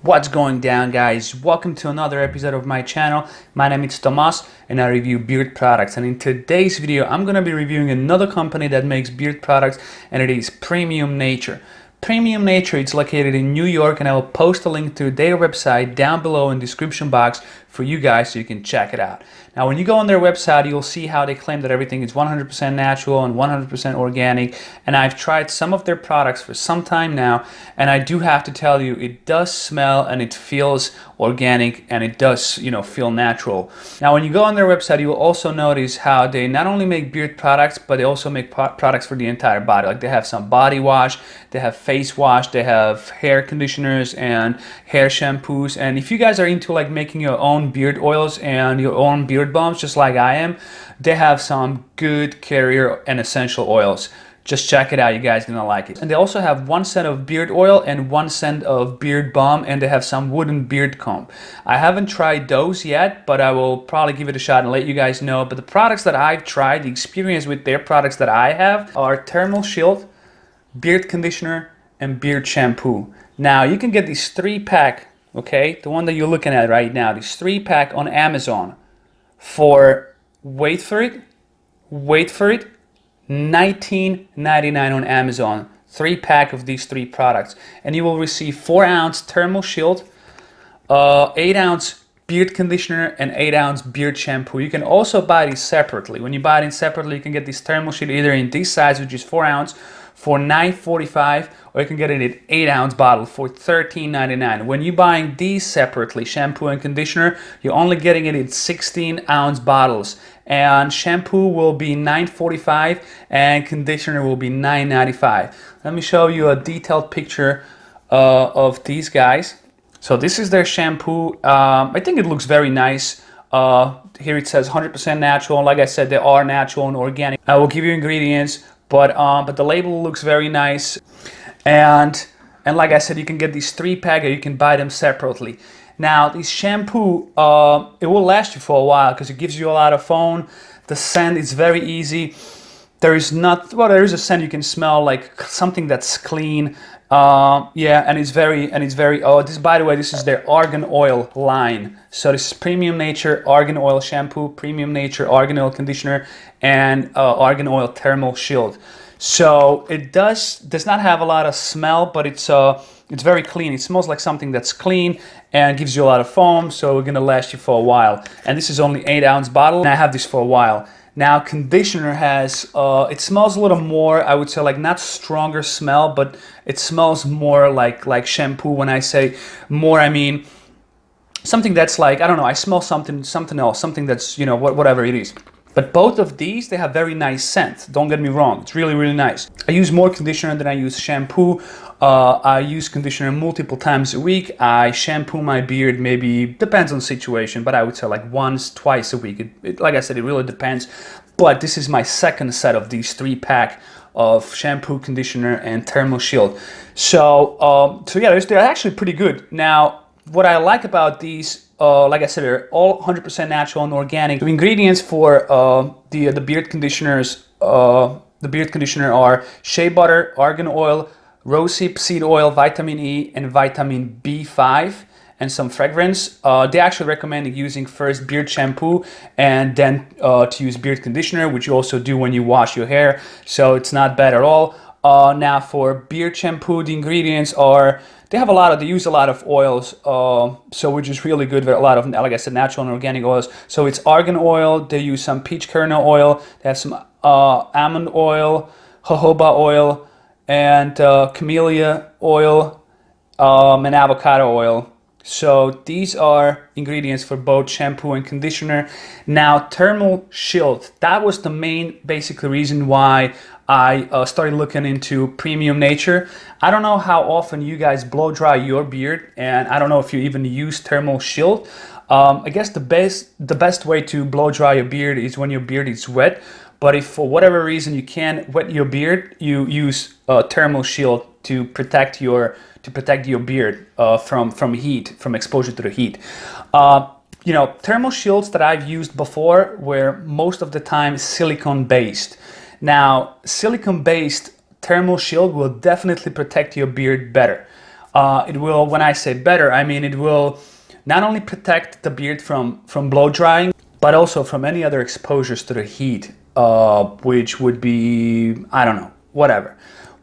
What's going down, guys? Welcome to another episode of my channel. My name is Tomas and I review beard products, and in today's video I'm going to be reviewing another company that makes beard products, and it is Premium Nature. Premium Nature is located in New York, and I will post a link to their website down below in the description box for you guys so you can check it out. Now when you go on their website, you'll see how they claim that everything is 100% natural and 100% organic, and I've tried some of their products for some time now, and I do have to tell you, it does smell and it feels organic, and it does, feel natural. Now when you go on their website, you will also notice how they not only make beard products, but they also make products for the entire body. Like they have some body wash, they have face wash, they have hair conditioners and hair shampoos. And if you guys are into like making your own beard oils and your own beard balms, just like I am, they have some good carrier and essential oils. Just check it out, you guys are gonna like it. And they also have one set of beard oil and one set of beard balm, and they have some wooden beard comb. I haven't tried those yet, but I will probably give it a shot and let you guys know. But the products that I've tried, the experience with their products that I have, are Thermal Shield, beard conditioner, and beard shampoo. Now you can get these 3-pack, okay, the one that you're looking at right now, this 3-pack on Amazon for, wait for it, $19.99 on Amazon. 3-pack of these 3 products, and you will receive 4-ounce Thermal Shield, 8-ounce beard conditioner, and 8-ounce beard shampoo. You can also buy these separately. When you buy it separately, you can get this Thermal Shield either in this size, which is 4-ounce, for $9.45, or you can get it in 8-ounce bottle for $13.99. When you're buying these separately, shampoo and conditioner, you're only getting it in 16-ounce bottles. And shampoo will be $9.45 and conditioner will be $9.95. Let me show you a detailed picture of these guys. So this is their shampoo. I think it looks very nice. Here it says 100% natural. Like I said, they are natural and organic. I will give you ingredients, but the label looks very nice. And like I said, you can get these 3-pack, or you can buy them separately. Now, this shampoo, it will last you for a while because it gives you a lot of foam. The scent is very easy. There is a scent you can smell, like something that's clean. Yeah, and it's very, by the way, this is their Argan Oil line. So this is Premium Nature Argan Oil Shampoo, Premium Nature Argan Oil Conditioner, and Argan Oil Thermal Shield. So it does not have a lot of smell, but it's very clean. It smells like something that's clean and gives you a lot of foam, so it's gonna last you for a while. And this is only 8-ounce bottle, and I have this for a while. Now conditioner has, it smells a little more, I would say, like not stronger smell, but it smells more like shampoo. When I say more, I mean something that's like, I don't know, I smell something else, something that's, whatever it is. But both of these, they have very nice scent. Don't get me wrong, it's really, really nice. I use more conditioner than I use shampoo. I use conditioner multiple times a week. I shampoo my beard, maybe, depends on the situation, but I would say like once, twice a week. Like I said, it really depends. But this is my second set of these 3-pack of shampoo, conditioner, and Thermal Shield. So yeah, they're actually pretty good. Now, what I like about these, like I said, they're all 100% natural and organic. The ingredients for the beard conditioners, the beard conditioner are shea butter, argan oil, rosehip seed oil, vitamin E, and vitamin B5, and some fragrance. They actually recommend using first beard shampoo and then to use beard conditioner, which you also do when you wash your hair. So it's not bad at all. Now for beard shampoo, the ingredients are, they use a lot of oils, so which is really good with a lot of, like I said, natural and organic oils. So it's argan oil, they use some peach kernel oil, they have some almond oil, jojoba oil, and camellia oil, and avocado oil. So these are ingredients for both shampoo and conditioner. Now Thermal Shield, that was the main basically reason why I started looking into Premium Nature. I don't know how often you guys blow dry your beard, and I don't know if you even use Thermal Shield. I guess the best way to blow dry your beard is when your beard is wet. But if for whatever reason you can't wet your beard, you use Thermal Shield to protect your beard from heat, from exposure to the heat. Thermal shields that I've used before were most of the time silicone based. Now, silicone based Thermal Shield will definitely protect your beard better. It will, when I say better, I mean it will not only protect the beard from blow drying, but also from any other exposures to the heat, which would be, I don't know, whatever.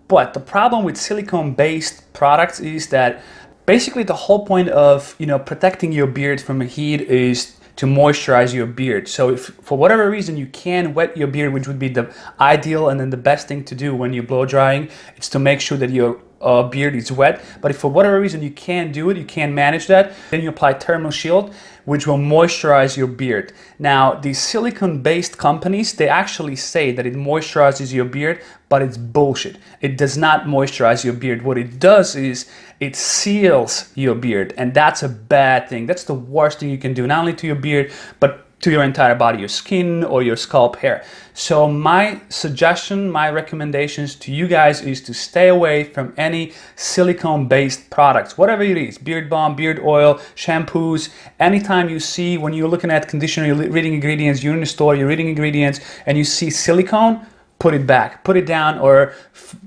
But the problem with silicone-based products is that basically the whole point of, you know, protecting your beard from the heat is to moisturize your beard. So if for whatever reason you can wet your beard, which would be the ideal and then the best thing to do when you're blow drying, it's to make sure that your beard is wet. But if for whatever reason you can't do it, you can't manage that, then you apply Thermal Shield, which will moisturize your beard. Now, these silicone-based companies, they actually say that it moisturizes your beard, but it's bullshit. It does not moisturize your beard. What it does is it seals your beard, and that's a bad thing. That's the worst thing you can do, not only to your beard, but to your entire body, your skin or your scalp hair. So my suggestion, my recommendations to you guys is to stay away from any silicone-based products, whatever it is, beard balm, beard oil, shampoos. Anytime you see, when you're looking at conditioner, you're reading ingredients, you're in the store, you're reading ingredients, and you see silicone, put it back, put it down. Or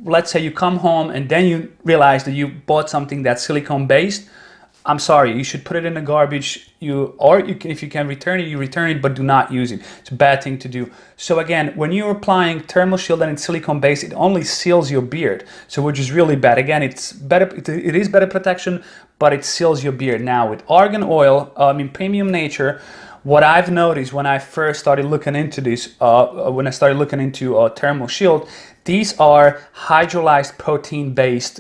let's say you come home and then you realize that you bought something that's silicone-based. I'm sorry, you should put it in the garbage. If you can return it, you return it, but do not use it. It's a bad thing to do. So again, when you're applying Thermal Shield and it's silicone based, it only seals your beard. So which is really bad. Again, it's better. It is better protection, but it seals your beard. Now with Argan oil, Premium Nature, what I've noticed when I first started looking into this, when I started looking into Thermal Shield, these are hydrolyzed protein based.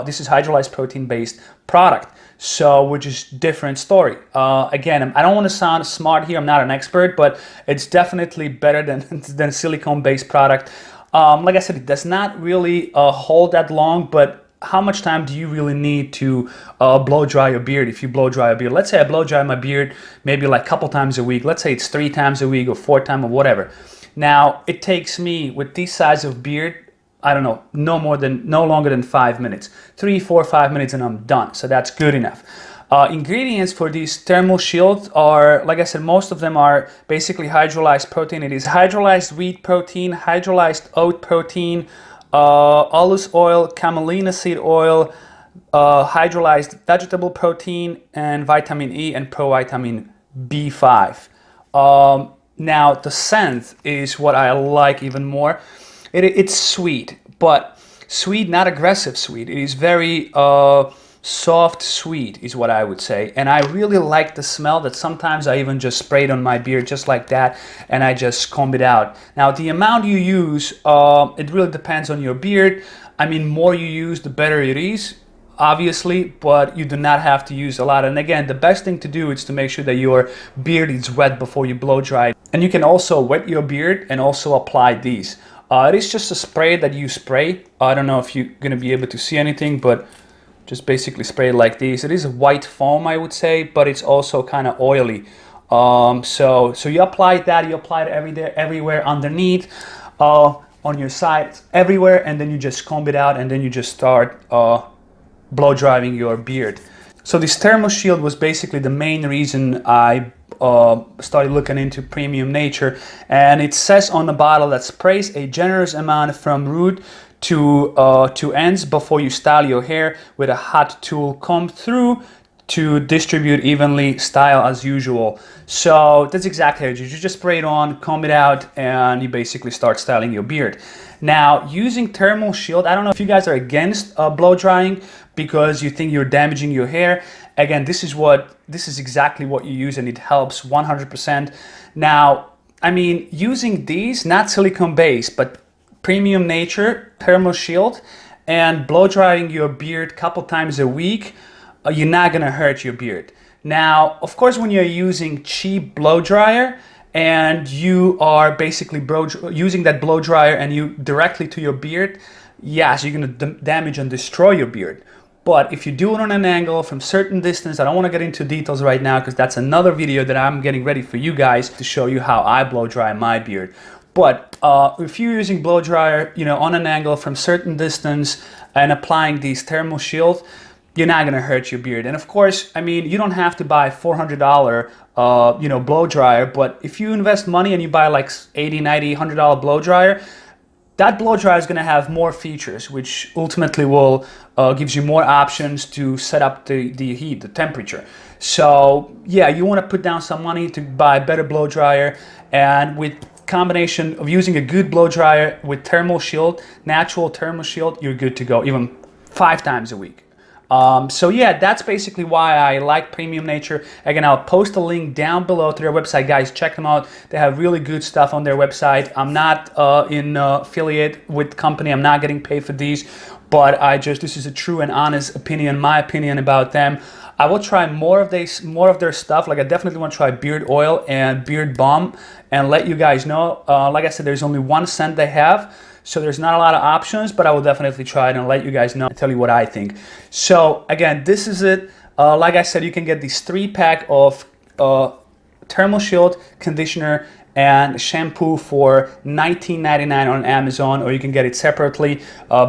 This is hydrolyzed protein based product. So, which is different story. Again, I don't want to sound smart here. I'm not an expert, but it's definitely better than silicone-based product. Like I said, it does not really hold that long, but how much time do you really need to blow dry your beard if you blow dry a beard? Let's say I blow dry my beard maybe like a couple times a week. Let's say it's 3 times a week or 4 times or whatever. Now, it takes me, with this size of beard, I don't know, no longer than 5 minutes. 3, 4, 5 minutes and I'm done. So that's good enough. Ingredients for these Thermal Shields are, like I said, most of them are basically hydrolyzed protein. It is hydrolyzed wheat protein, hydrolyzed oat protein, olive oil, camelina seed oil, hydrolyzed vegetable protein, and vitamin E and provitamin B5. Now, the scent is what I like even more. It's sweet, but sweet, not aggressive sweet. It is very soft sweet is what I would say. And I really like the smell that sometimes I even just spray it on my beard just like that, and I just comb it out. Now, the amount you use, it really depends on your beard. I mean, more you use, the better it is, obviously, but you do not have to use a lot. And again, the best thing to do is to make sure that your beard is wet before you blow dry. And you can also wet your beard and also apply these. It is just a spray that you spray. I don't know if you're going to be able to see anything, but just basically spray it like this. It is a white foam, I would say, but it's also kind of oily. So you apply that, you apply it everywhere underneath, on your side, everywhere, and then you just comb it out, and then you just start blow drying your beard. So this Thermal Shield was basically the main reason I started looking into Premium Nature, and it says on the bottle that sprays a generous amount from root to ends before you style your hair with a hot tool comb through to distribute evenly, style as usual. So that's exactly it. You just spray it on, comb it out, and you basically start styling your beard. Now, using Thermal Shield, I don't know if you guys are against blow drying because you think you're damaging your hair. Again, this is exactly what you use, and it helps 100%. Now, I mean, using these, not silicone based, but Premium Nature, Thermal Shield, and blow drying your beard a couple times a week, you're not gonna hurt your beard. Now, of course, when you're using cheap blow dryer and you are basically using that blow dryer and you directly to your beard, yes, you're gonna damage and destroy your beard. But if you do it on an angle from certain distance, I don't want to get into details right now because that's another video that I'm getting ready for you guys to show you how I blow dry my beard. But if you're using blow dryer, on an angle from certain distance and applying these Thermal Shield, you're not gonna hurt your beard. And of course, I mean, you don't have to buy $400, blow dryer. But if you invest money and you buy like $80, $90, $100 blow dryer, that blow dryer is going to have more features, which ultimately will gives you more options to set up the heat, the temperature. So yeah, you want to put down some money to buy a better blow dryer, and with combination of using a good blow dryer with thermal shield, natural thermal shield, you're good to go, even 5 times a week. So yeah, that's basically why I like Premium Nature. Again, I'll post a link down below to their website, guys. Check them out. They have really good stuff on their website. I'm not in affiliate with the company. I'm not getting paid for these, but this is a true and honest opinion, my opinion about them. I will try more of their stuff. Like, I definitely want to try beard oil and beard balm and let you guys know. Like I said, there's only one scent they have, so there's not a lot of options, but I will definitely try it and let you guys know and tell you what I think. So again, this is it. Like I said, you can get these 3-pack of thermal shield, conditioner, and shampoo for $19.99 on Amazon, or you can get it separately,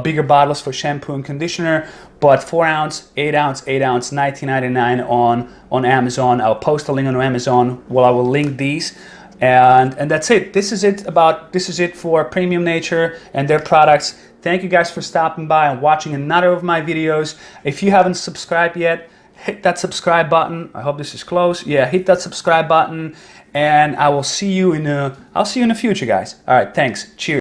bigger bottles for shampoo and conditioner, but 4 ounce, 8 ounce, 8 ounce, $19.99 on Amazon. I'll post a link on Amazon. Well, I will link these. And that's it. This is it for Premium Nature and their products. Thank you guys for stopping by and watching another of my videos. If you haven't subscribed yet, hit that subscribe button. I hope this is close. Yeah, hit that subscribe button, and I will see you in the future, guys. All right, thanks. Cheers.